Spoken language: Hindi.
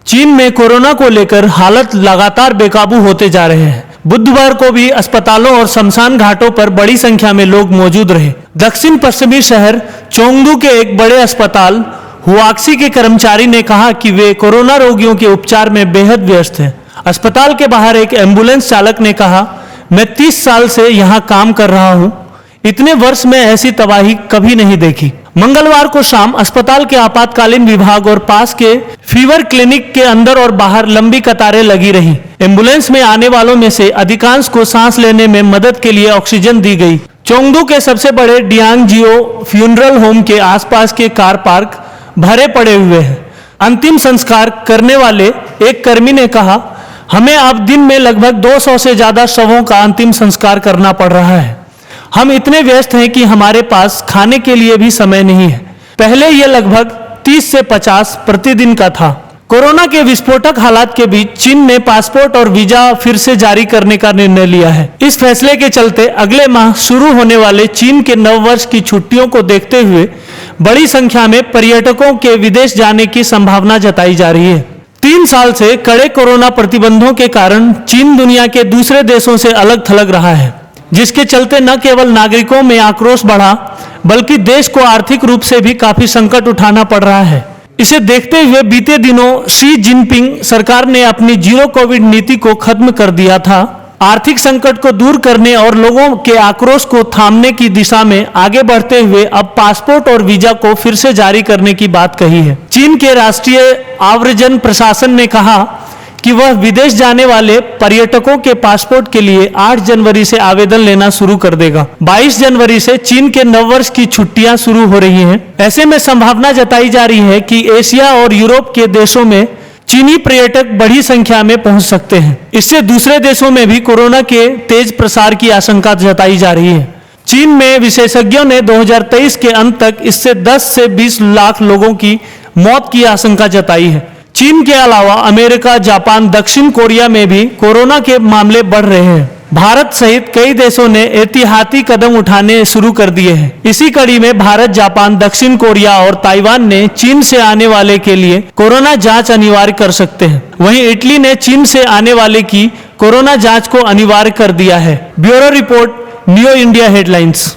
चीन में कोरोना को लेकर हालत लगातार बेकाबू होते जा रहे हैं। बुधवार को भी अस्पतालों और शमशान घाटों पर बड़ी संख्या में लोग मौजूद रहे। दक्षिण पश्चिमी शहर चोंगदू के एक बड़े अस्पताल हुआक्सी के कर्मचारी ने कहा कि वे कोरोना रोगियों के उपचार में बेहद व्यस्त हैं। अस्पताल के बाहर एक एम्बुलेंस चालक ने कहा, मैं 30 साल से यहाँ काम कर रहा हूँ, इतने वर्ष में ऐसी तबाही कभी नहीं देखी। मंगलवार को शाम अस्पताल के आपातकालीन विभाग और पास के फीवर क्लिनिक के अंदर और बाहर लंबी कतारें लगी रहीं। एम्बुलेंस में आने वालों में से अधिकांश को सांस लेने में मदद के लिए ऑक्सीजन दी गई। चोंगदू के सबसे बड़े डियांगजियो फ्यूनरल होम के आसपास के कार पार्क भरे पड़े हुए हैं। अंतिम संस्कार करने वाले एक कर्मी ने कहा, हमें अब दिन में लगभग 200 से ज्यादा शवों का अंतिम संस्कार करना पड़ रहा है। हम इतने व्यस्त हैं कि हमारे पास खाने के लिए भी समय नहीं है। पहले यह लगभग 30 से 50 प्रतिदिन का था। कोरोना के विस्फोटक हालात के बीच चीन ने पासपोर्ट और वीजा फिर से जारी करने का निर्णय लिया है। इस फैसले के चलते अगले माह शुरू होने वाले चीन के नववर्ष की छुट्टियों को देखते हुए बड़ी संख्या में पर्यटकों के विदेश जाने की संभावना जताई जा रही है। 3 साल से कड़े कोरोना प्रतिबंधों के कारण चीन दुनिया के दूसरे देशों से अलग थलग रहा है, जिसके चलते न केवल नागरिकों में आक्रोश बढ़ा बल्कि देश को आर्थिक रूप से भी काफी संकट उठाना पड़ रहा है। इसे देखते हुए बीते दिनों शी जिनपिंग सरकार ने अपनी जीरो कोविड नीति को खत्म कर दिया था। आर्थिक संकट को दूर करने और लोगों के आक्रोश को थामने की दिशा में आगे बढ़ते हुए अब पासपोर्ट और वीजा को फिर से जारी करने की बात कही है। चीन के राष्ट्रीय आव्रजन प्रशासन ने कहा कि वह विदेश जाने वाले पर्यटकों के पासपोर्ट के लिए 8 जनवरी से आवेदन लेना शुरू कर देगा। 22 जनवरी से चीन के नववर्ष की छुट्टियां शुरू हो रही हैं। ऐसे में संभावना जताई जा रही है कि एशिया और यूरोप के देशों में चीनी पर्यटक बड़ी संख्या में पहुंच सकते हैं। इससे दूसरे देशों में भी कोरोना के तेज प्रसार की आशंका जताई जा रही है। चीन में विशेषज्ञों ने 2023 के अंत तक इससे 10 से 20 लाख लोगों की मौत की आशंका जताई है। चीन के अलावा अमेरिका, जापान, दक्षिण कोरिया में भी कोरोना के मामले बढ़ रहे हैं। भारत सहित कई देशों ने एहतियाती कदम उठाने शुरू कर दिए हैं। इसी कड़ी में भारत, जापान, दक्षिण कोरिया और ताइवान ने चीन से आने वाले के लिए कोरोना जांच अनिवार्य कर सकते हैं। वहीं इटली ने चीन से आने वाले की कोरोना जांच को अनिवार्य कर दिया है। Bureau report, new India headlines.